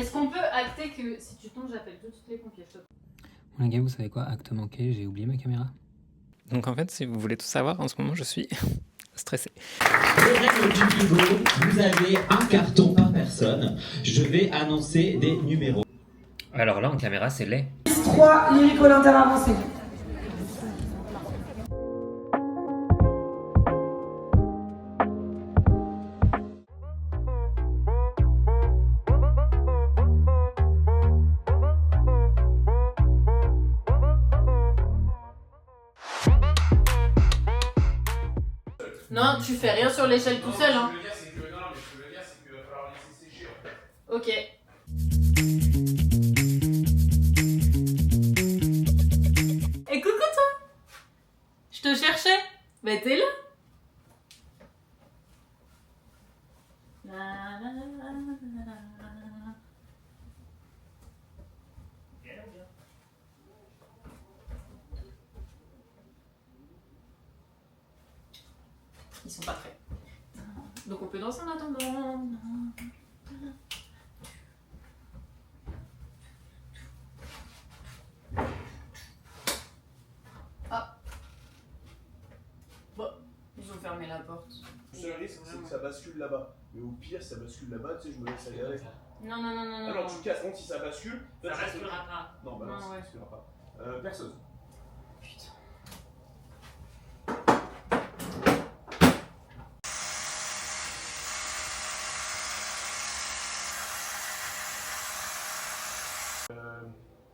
Est-ce qu'on peut acter que si tu tombes, j'appelle tout de suite les pompiers? Bon les gars, vous savez quoi? Acte manqué, j'ai oublié ma caméra. Donc en fait, si vous voulez tout savoir, en ce moment, je suis stressé. Les règles du bingo, vous avez un carton par personne. Je vais annoncer des numéros. Alors là, en caméra, c'est laid. 3, Lyrique Olintin avancé. Non, tu fais rien sur l'échelle tout seul, hein. Ce que je veux dire, c'est qu'il va falloir laisser sécher en fait. Ok. Et coucou toi. Je te cherchais. Bah t'es là. La, la, la, la, la. Ils sont pas prêts. Donc on peut danser en attendant. Ah. Bon, ils ont fermé la porte. Le seul risque, c'est que ça bascule là-bas. Mais au pire, si ça bascule là-bas, tu sais, je me laisse aller avec. Non, non, non, non, non. Alors, tu casses, donc si ça bascule. Ça basculera pas. Non, bah non, Non, ça ouais. basculera pas. Personne. Putain.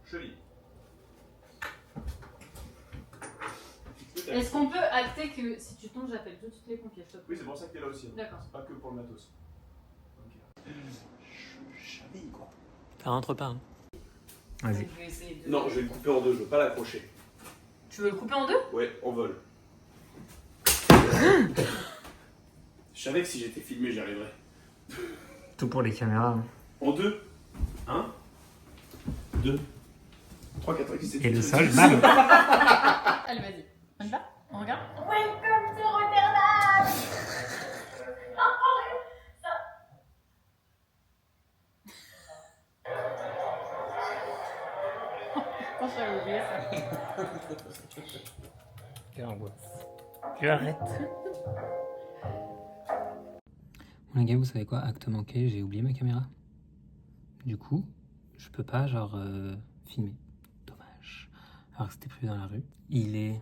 Cheville. Est-ce qu'on peut acter que si tu tombes, j'appelle tout de suite les pompiers? Oui, c'est pour ça que t'es là aussi. D'accord. C'est pas que pour le matos. Ok. Cheville, quoi. Ça rentre pas, hein. Vas-y. Je vais essayer de... Non, je vais le couper en deux, je veux pas l'accrocher. Tu veux le couper en deux? Ouais, en vol. Je savais que si j'étais filmé, j'y arriverais. Tout pour les caméras. Hein. En deux. 1, 2, 3, 4, 5, 6, 7, 8. Et le sol, bam. Allez, vas-y. On y va? On regarde? Welcome to Rotterdam! Oh, j'avais oublié ça. Quelle angoisse. Je arrête. Bon les gars, vous savez quoi? Acte manqué, j'ai oublié ma caméra. Du coup, je peux pas genre filmer. Dommage. Alors que c'était prévu dans la rue. Il est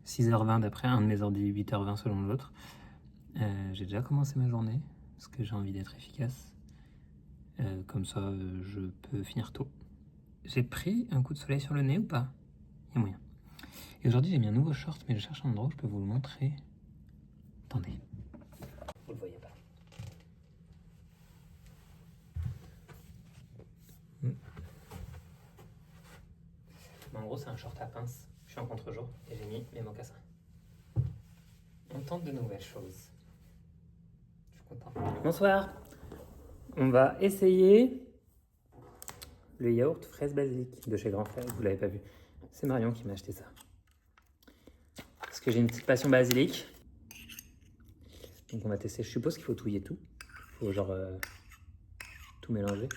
6h20 d'après un de mes ordi, 8h20 selon l'autre. J'ai déjà commencé ma journée parce que j'ai envie d'être efficace. Comme ça, je peux finir tôt. J'ai pris un coup de soleil sur le nez ou pas? Il y a moyen. Et aujourd'hui, j'ai mis un nouveau short, mais je cherche un endroit où je peux vous le montrer. Attendez. Vous le voyez pas. Mais en gros, c'est un short à pince. Je suis en contre-jour et j'ai mis mes mocassins. On tente de nouvelles choses. Je suis content. Bonsoir. On va essayer le yaourt fraise basilic de chez Grand Frère. Vous l'avez pas vu. C'est Marion qui m'a acheté ça. Parce que j'ai une petite passion basilic. Donc on va tester. Je suppose qu'il faut touiller tout. Il faut genre tout mélanger.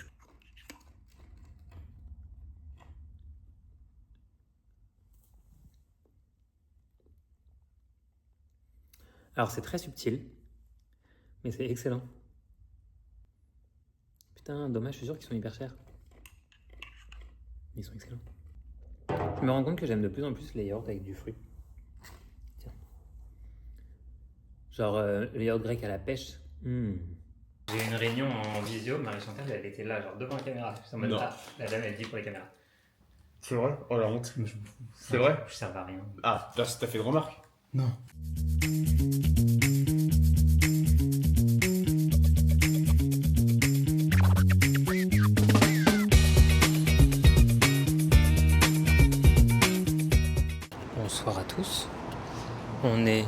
Alors c'est très subtil, mais c'est excellent. Putain, dommage, je suis sûr qu'ils sont hyper chers. Ils sont excellents. Je me rends compte que j'aime de plus en plus les yaourts avec du fruit. Tiens. Genre le yaourt grec à la pêche. J'ai eu une réunion en visio, Marie-Chantal, elle était là, genre devant la caméra. Je suis en mode, ah, la dame, elle dit pour les caméras. C'est vrai? Oh la honte. C'est vrai? Je sers à rien. Ah, là, t'as fait de remarque? Non. Bonsoir à tous. On est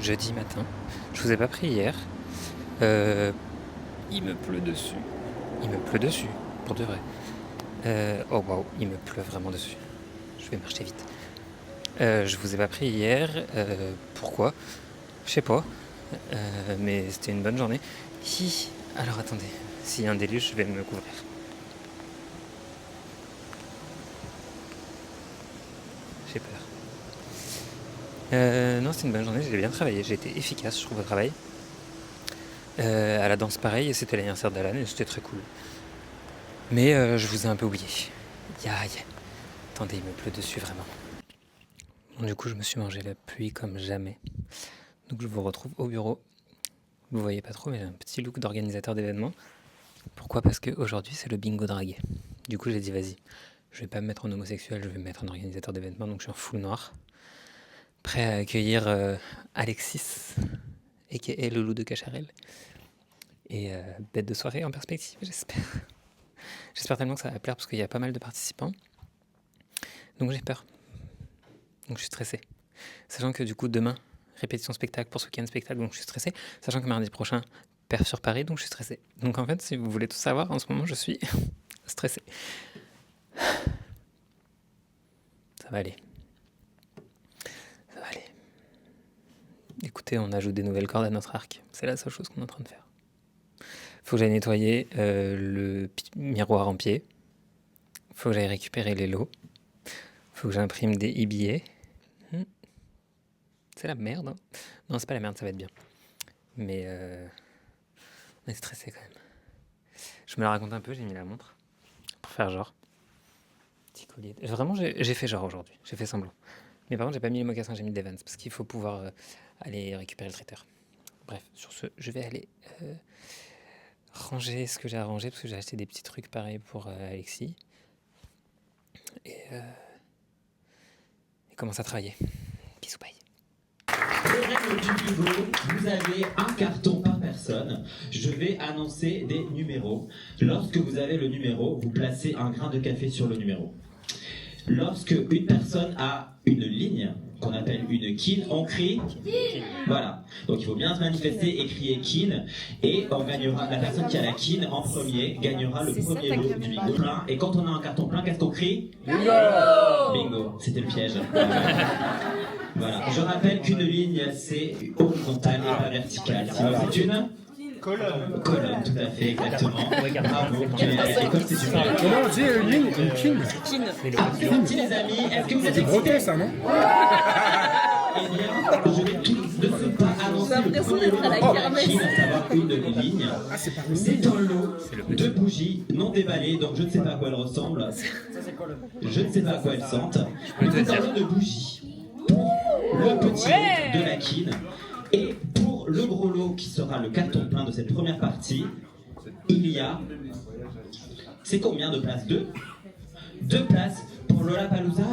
jeudi matin. Je vous ai pas pris hier. Il me pleut dessus. Il me pleut dessus, pour de vrai. Oh waouh, il me pleut vraiment dessus. Je vais marcher vite. Je vous ai pas pris hier. Pourquoi? Je sais pas. Mais c'était une bonne journée. Alors attendez, S'il y a un déluge, je vais me couvrir. J'ai peur. Non, c'était une bonne journée, j'ai bien travaillé, j'ai été efficace, je trouve, au travail. À la danse, pareil, et c'était l'anniversaire d'Alan, et c'était très cool. Mais je vous ai un peu oublié. Aïe. Attendez, il me pleut dessus, vraiment. Bon, du coup, je me suis mangé la pluie comme jamais. Donc, je vous retrouve au bureau. Vous voyez pas trop, mais j'ai un petit look d'organisateur d'événements. Pourquoi ? Parce qu'aujourd'hui, c'est le bingo drague. Du coup, j'ai dit, vas-y, je vais pas me mettre en homosexuel, je vais me mettre en organisateur d'événements, donc je suis en full noir. Prêt à accueillir Alexis, a.k.a. le loup de Cacharel. Et bête de soirée en perspective, j'espère. J'espère tellement que ça va plaire parce qu'il y a pas mal de participants. Donc j'ai peur. Donc je suis stressé. Sachant que du coup demain, répétition spectacle pour ce week-end spectacle, donc je suis stressé. Sachant que mardi prochain, perf sur Paris, donc je suis stressé. Donc en fait, si vous voulez tout savoir, en ce moment je suis stressé. Ça va aller. Ça va aller. Écoutez, on ajoute des nouvelles cordes à notre arc. C'est la seule chose qu'on est en train de faire. Faut que j'aille nettoyer le miroir en pied. Faut que j'aille récupérer les lots. Faut que j'imprime des e-billets. C'est la merde, hein. Non, c'est pas la merde, ça va être bien. Mais on est stressé quand même. Je me la raconte un peu, j'ai mis la montre. Pour faire genre. Petit collier. Vraiment, j'ai fait genre aujourd'hui. J'ai fait semblant. Mais par contre, j'ai pas mis les mocassins, j'ai mis des Vans. Parce qu'il faut pouvoir aller récupérer le traiteur. Bref, sur ce, je vais aller ranger ce que j'ai à ranger. Parce que j'ai acheté des petits trucs pareils pour Alexis. Et commence à travailler. Bisous, bye. Les règles du bingo, vous avez un carton par personne. Je vais annoncer des numéros. Lorsque vous avez le numéro, vous placez un grain de café sur le numéro. Lorsque une personne a une ligne, qu'on appelle une kin, on crie voilà. Donc il faut bien se manifester et crier kin. Et on gagnera, la personne qui a la kin en premier gagnera le premier lot du bingo plein. Et quand on a un carton plein, qu'est-ce qu'on crie ? Bingo. Bingo, c'était le piège. Voilà. Je rappelle qu'une ligne, c'est horizontale et pas verticale. Sinon, c'est une colonne. Colonne, tout à fait, exactement. Bravo, tu es à l'école, c'est super. Comment on dit une ligne? Une kin? Applaudissements, les amis. Est-ce que vous êtes C'est breton, excités? ça, non? Eh bien, je vais tout de suite pas annoncer le premier lot de kin, à savoir une ligne. Ah, c'est pas C'est un lot de bougies non déballées, donc je ne sais pas à quoi elles ressemblent. Je ne sais pas à quoi elles sentent. Mais c'est un lot de bougies. Le petit lot de la kin. Et pour le gros lot qui sera le carton plein de cette première partie, il y a... C'est combien de places? 2 places pour Lollapalooza.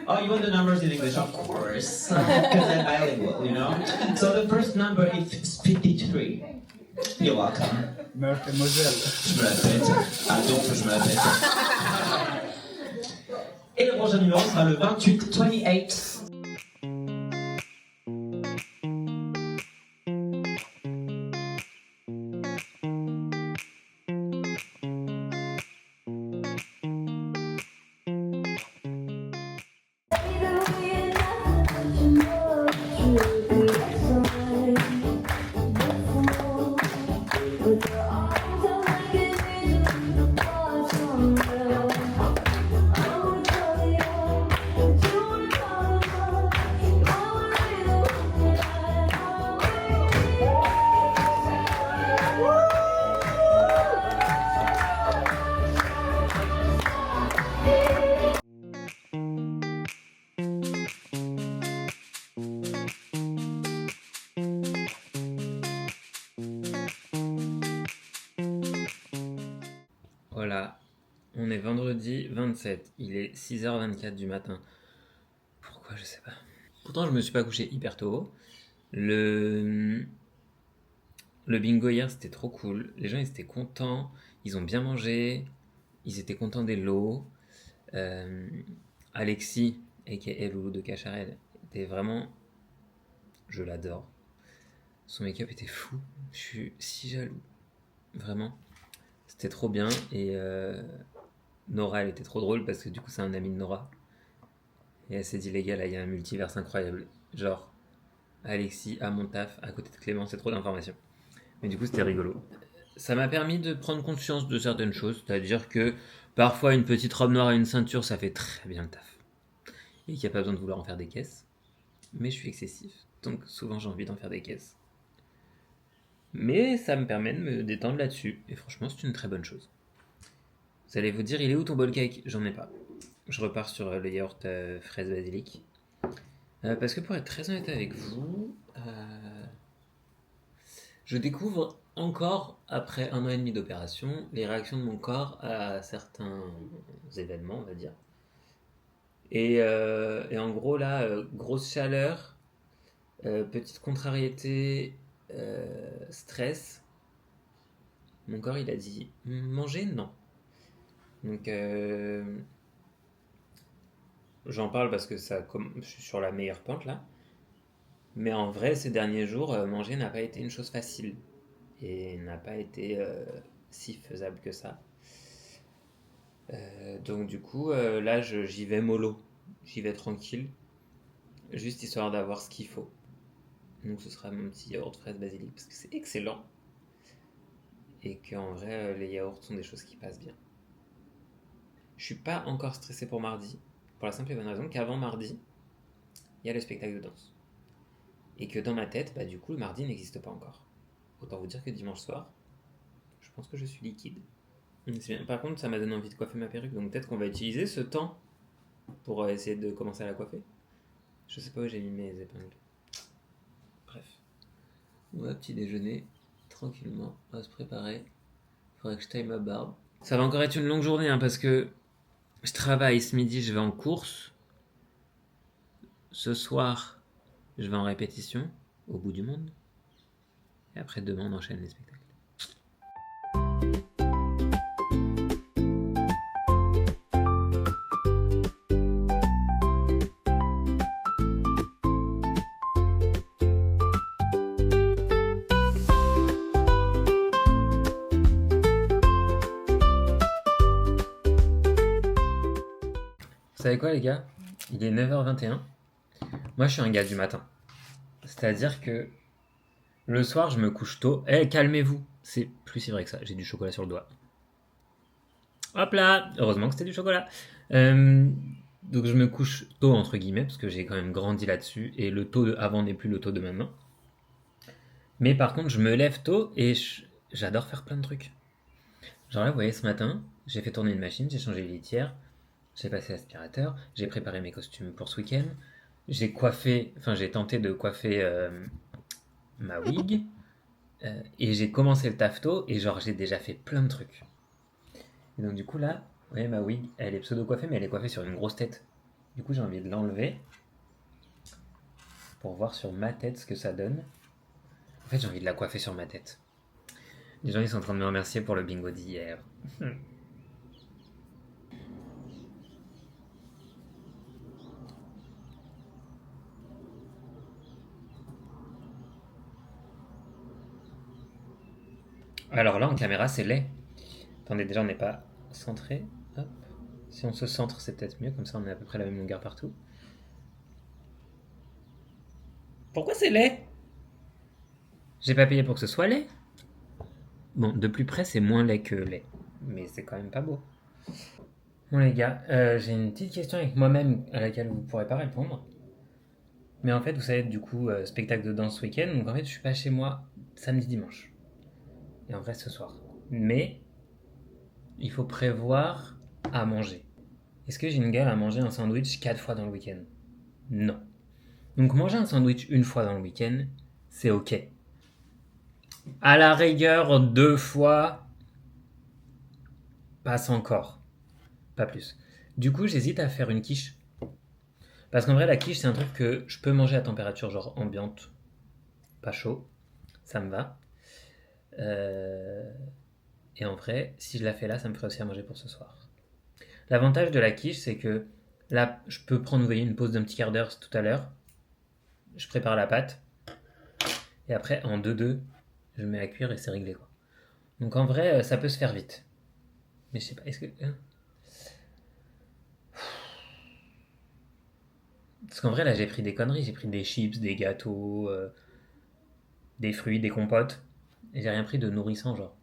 Oh, you want the numbers in English? Of course. Because I'm bilingual, you know? So the first number is 53. You're welcome. Mademoiselle. Je me la pète. Ah donc, je me la pète. Et le prochain numéro sera le 28. 28. Voilà, on est vendredi 27, il est 6h24 du matin. Pourquoi, je sais pas. Pourtant, je me suis pas couché hyper tôt. Le bingo hier, c'était trop cool. Les gens, ils étaient contents, ils ont bien mangé, ils étaient contents des lots. Alexis, a.k.a. Loulou de Cacharel, était vraiment... Je l'adore. Son make-up était fou. Je suis si jaloux. Vraiment. C'était trop bien. Et Nora, elle était trop drôle parce que du coup, c'est un ami de Nora. Et elle s'est dit, les gars, là, il y a un multiverse incroyable. Genre, Alexis à mon taf, à côté de Clément, c'est trop d'informations. Mais du coup, c'était rigolo. Ça m'a permis de prendre conscience de certaines choses, c'est-à-dire que parfois une petite robe noire et une ceinture, ça fait très bien le taf. Et qu'il n'y a pas besoin de vouloir en faire des caisses. Mais je suis excessif, donc souvent j'ai envie d'en faire des caisses. Mais ça me permet de me détendre là-dessus, et franchement, c'est une très bonne chose. Vous allez vous dire, il est où ton bol cake? J'en ai pas. Je repars sur le yaourt fraise basilic. Parce que pour être très honnête avec vous, je découvre encore, après 1 an et demi d'opération, les réactions de mon corps à certains événements, on va dire. Et en gros, là, grosse chaleur, petite contrariété, stress. Mon corps, il a dit manger, non. Donc, j'en parle parce que je suis sur la meilleure pente là. Mais en vrai, ces derniers jours, manger n'a pas été une chose facile. Et n'a pas été si faisable que ça. Donc du coup, là, j'y vais mollo. J'y vais tranquille. Juste histoire d'avoir ce qu'il faut. Donc ce sera mon petit yaourt fraise basilic parce que c'est excellent. Et qu'en vrai, les yaourts sont des choses qui passent bien. Je suis pas encore stressé pour mardi. Pour la simple et bonne raison qu'avant mardi, il y a le spectacle de danse. Et que dans ma tête, bah, du coup, le mardi n'existe pas encore. Autant vous dire que dimanche soir, je pense que je suis liquide. C'est bien. Par contre, ça m'a donné envie de coiffer ma perruque, donc peut-être qu'on va utiliser ce temps pour essayer de commencer à la coiffer. Je sais pas où j'ai mis mes épingles. Bref. On va petit déjeuner, tranquillement, on va se préparer. Faudrait que je taille ma barbe. Ça va encore être une longue journée, parce que je travaille ce midi, je vais en course. Ce soir, je vais en répétition, au bout du monde. Et après, demain, on enchaîne les spectacles. Vous savez quoi, les gars? Il est 9h21. Moi, je suis un gars du matin. C'est-à-dire que le soir, je me couche tôt. Calmez-vous. C'est plus si vrai que ça. J'ai du chocolat sur le doigt. Hop là! Heureusement que c'était du chocolat. Donc, je me couche tôt, entre guillemets, parce que j'ai quand même grandi là-dessus. Et le taux de avant n'est plus le taux de maintenant. Mais par contre, je me lève tôt et j'adore faire plein de trucs. Genre là, vous voyez, ce matin, j'ai fait tourner une machine, j'ai changé les litières, j'ai passé l'aspirateur, j'ai préparé mes costumes pour ce week-end, j'ai tenté de coiffer ma wig, et j'ai commencé le taf tôt, et genre j'ai déjà fait plein de trucs. Et donc du coup là, vous voyez, ma wig, elle est pseudo-coiffée, mais elle est coiffée sur une grosse tête. Du coup j'ai envie de l'enlever, pour voir sur ma tête ce que ça donne. En fait, j'ai envie de la coiffer sur ma tête. Les gens, ils sont en train de me remercier pour le bingo d'hier. Alors là, en caméra, c'est laid. Attendez, déjà, on n'est pas centré. Hop. Si on se centre, c'est peut-être mieux. Comme ça, on est à peu près la même longueur partout. Pourquoi c'est laid? J'ai pas payé pour que ce soit laid. Bon, de plus près, c'est moins laid que laid. Mais c'est quand même pas beau. Bon, les gars, j'ai une petite question avec moi-même à laquelle vous pourrez pas répondre. Mais en fait, vous savez, du coup, spectacle de danse ce week-end. Donc en fait, je suis pas chez moi samedi, dimanche. Et en vrai, ce soir. Mais il faut prévoir à manger. Est-ce que j'ai une gueule à manger un sandwich 4 fois dans le week-end? Non. Donc manger un sandwich une fois dans le week-end, c'est ok. À la rigueur, 2 fois, passe encore. Pas plus. Du coup, j'hésite à faire une quiche. Parce qu'en vrai, la quiche, c'est un truc que je peux manger à température genre ambiante. Pas chaud. Ça me va. Et en vrai, si je la fais là, ça me ferait aussi à manger pour ce soir. L'avantage de la quiche, c'est que là, je peux prendre, vous voyez, une pause d'un petit quart d'heure tout à l'heure. Je prépare la pâte. Et après, en 2-2, je mets à cuire et c'est réglé, quoi. Donc en vrai, ça peut se faire vite. Mais je sais pas, est-ce que... Parce qu'en vrai, là, j'ai pris des conneries. J'ai pris des chips, des gâteaux, des fruits, des compotes. Et j'ai rien pris de nourrissant, genre.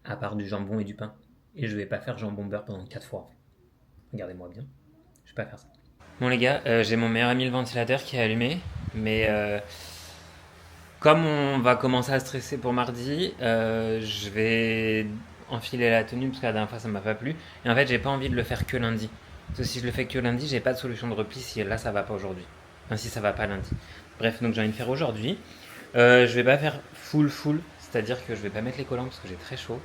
À part du jambon et du pain. Et je vais pas faire jambon beurre pendant 4 fois. Regardez-moi bien. Je vais pas faire ça. Bon les gars, j'ai mon meilleur ami le ventilateur qui est allumé. Mais comme on va commencer à stresser pour mardi, je vais enfiler la tenue parce que la dernière fois ça m'a pas plu. Et en fait, j'ai pas envie de le faire que lundi. Parce que si je le fais que lundi, j'ai pas de solution de repli si là ça va pas aujourd'hui. Enfin, si ça va pas lundi. Bref, donc j'ai envie de faire aujourd'hui. Je vais pas faire full, c'est-à-dire que je vais pas mettre les collants parce que j'ai très chaud.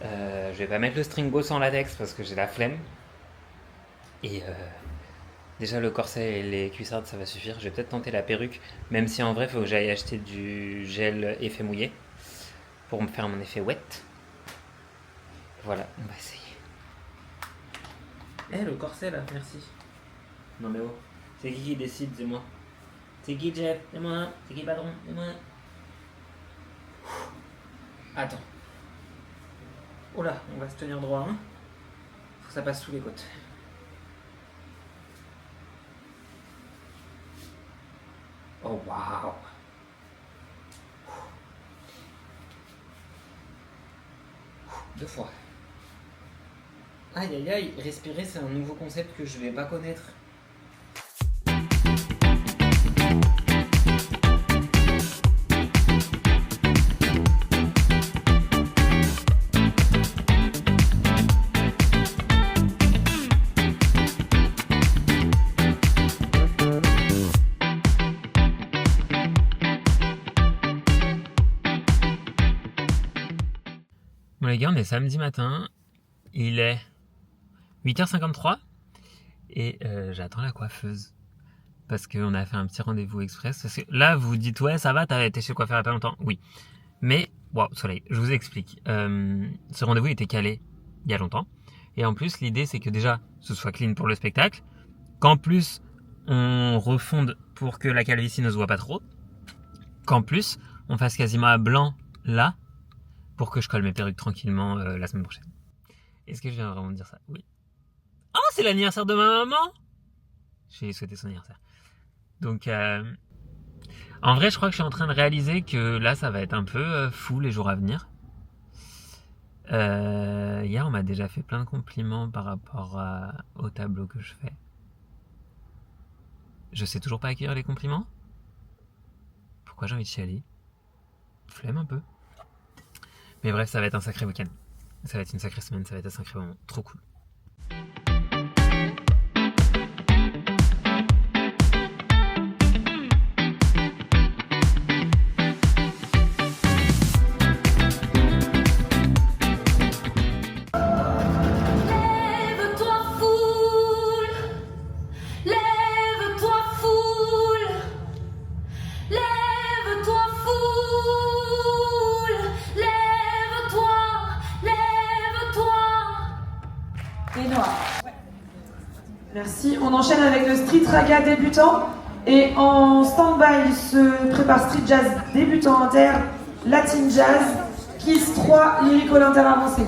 Je vais pas mettre le string bow sans latex parce que j'ai la flemme. Et déjà le corset et les cuissardes ça va suffire. Je vais peut-être tenter la perruque, même si en vrai il faut que j'aille acheter du gel effet mouillé pour me faire mon effet wet. Voilà, on va essayer. Le corset là, merci. Non mais oh, c'est qui décide, c'est moi. C'est qui Jeff, c'est moi. C'est qui patron, c'est moi. Attends. Oh là, on va se tenir droit, hein. Faut que ça passe sous les côtes. Oh waouh. 2 fois. Aïe aïe aïe, respirer c'est un nouveau concept que je vais pas connaître. Bon les gars, on est samedi matin, il est 8h53 et j'attends la coiffeuse parce qu'on a fait un petit rendez-vous express. Parce que là, vous dites ouais, ça va, t'as été chez le coiffeur il y a pas longtemps. Oui, mais wow, soleil, je vous explique. Ce rendez-vous était calé il y a longtemps et en plus l'idée c'est que déjà ce soit clean pour le spectacle, qu'en plus on refonde pour que la calvitie ne se voit pas trop, qu'en plus on fasse quasiment à blanc là pour que je colle mes perruques tranquillement la semaine prochaine. Est-ce que je viens vraiment de dire ça? Oui. Oh, c'est l'anniversaire de ma maman! J'ai souhaité son anniversaire. Donc, en vrai, je crois que je suis en train de réaliser que là, ça va être un peu fou les jours à venir. Hier, on m'a déjà fait plein de compliments par rapport au tableau que je fais. Je sais toujours pas accueillir les compliments. Pourquoi j'ai envie de chialer? Flemme un peu. Mais bref, ça va être un sacré week-end. Ça va être une sacrée semaine, ça va être un sacré moment. Trop cool. Lève-toi foule, lève-toi foule, lève-toi foule, lève-toi, lève-toi. Et noir. Merci. On enchaîne avec le street raga débutant. Et en stand-by se prépare street jazz débutant inter, latin jazz, Kiss 3, lyrical inter avancé.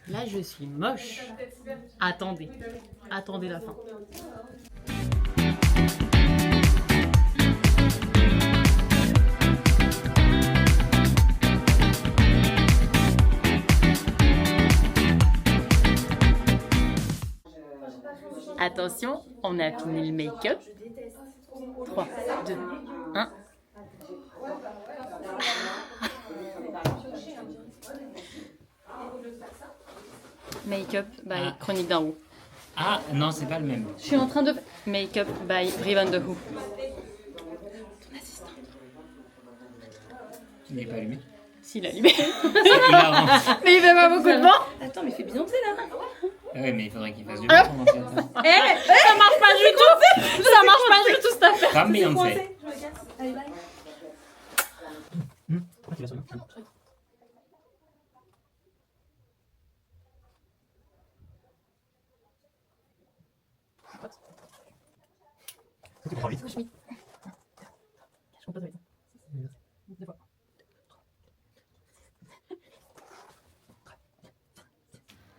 Là, je suis moche. Attendez. Attendez la fin. Attention, on a fini le make-up. 3, 2, 1. Make-up by Chronique d'un Roux. Ah, non, c'est pas le même. Je suis en train de... Make-up by Rivan de Who. Ton assistant. Il n'est pas allumé. S'il a allumé. Il avance. Mais il fait pas beaucoup de vent. Attends, mais il fait Beyoncé là. Ouais, mais il faudrait qu'il fasse du vent pendant que j'attends. Ça marche pas du tout. Ça marche pas du tout cette affaire. Comme Beyoncé.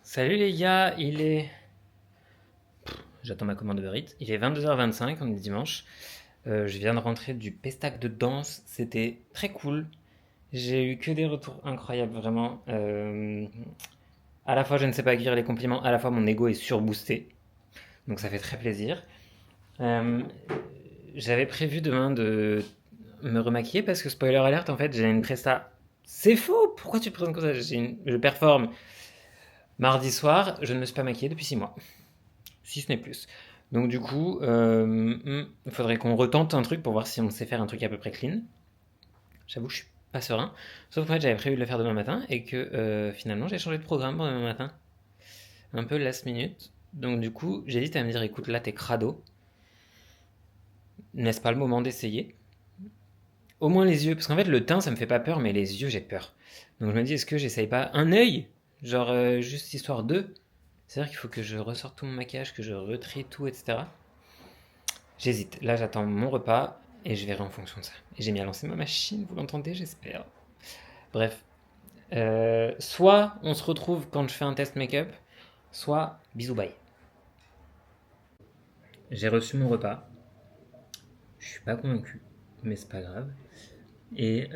Salut les gars, il est j'attends ma commande Uber Eats. Il est 22h25, on est dimanche. Je viens de rentrer du pestac de danse, c'était très cool. J'ai eu que des retours incroyables, vraiment. À la fois, je ne sais pas accueillir les compliments, à la fois, mon ego est surboosté. Donc, ça fait très plaisir. J'avais prévu demain de me remaquiller parce que, spoiler alert, en fait, j'ai une presta. C'est faux! Pourquoi tu te présentes comme ça? Je performe mardi soir, je ne me suis pas maquillé depuis 6 mois. Si ce n'est plus. Donc, du coup, il faudrait qu'on retente un truc pour voir si on sait faire un truc à peu près clean. J'avoue, je suis pas serein. Sauf qu'en fait, j'avais prévu de le faire demain matin et que finalement, j'ai changé de programme pour demain matin. Un peu last minute. Donc, du coup, j'hésite à me dire écoute, là, t'es crado. N'est-ce pas le moment d'essayer? Au moins les yeux, parce qu'en fait, le teint, ça me fait pas peur, mais les yeux, j'ai peur. Donc, je me dis est-ce que j'essaye pas un œil? Genre, juste histoire de. C'est-à-dire qu'il faut que je ressorte tout mon maquillage, que je retrie tout, etc. J'hésite. Là, j'attends mon repas et je verrai en fonction de ça. Et j'ai mis à lancer ma machine, vous l'entendez, j'espère. Bref. Soit on se retrouve quand je fais un test make-up, soit bisous bye. J'ai reçu mon repas. Je suis pas convaincu, mais c'est pas grave. Et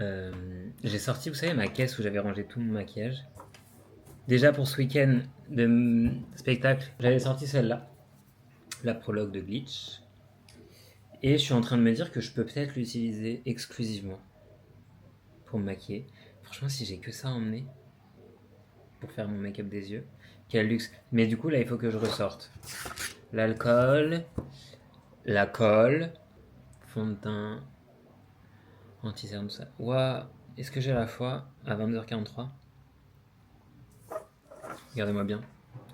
j'ai sorti, vous savez, ma caisse où j'avais rangé tout mon maquillage. Déjà pour ce week-end de spectacle, j'avais sorti celle-là, la prologue de Glitch. Et je suis en train de me dire que je peux peut-être l'utiliser exclusivement pour me maquiller. Franchement, si j'ai que ça à emmener pour faire mon make-up des yeux, quel luxe. Mais du coup, là, il faut que je ressorte l'alcool, la colle, fond de teint, anti-cerne, tout ça. Ouah, est-ce que j'ai la foi à 22h43? Regardez-moi bien,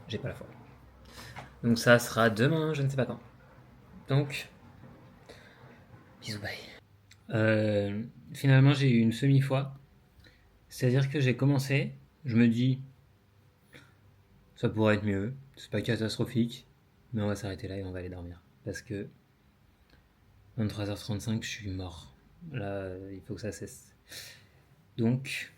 j'ai pas la foi. Donc ça sera demain, je ne sais pas quand. Donc, bisous, bye. Finalement, j'ai eu une semi-foi. C'est-à-dire que j'ai commencé, je me dis, ça pourrait être mieux, c'est pas catastrophique, mais on va s'arrêter là et on va aller dormir. Parce que 23h35, je suis mort. Là, il faut que ça cesse. Donc,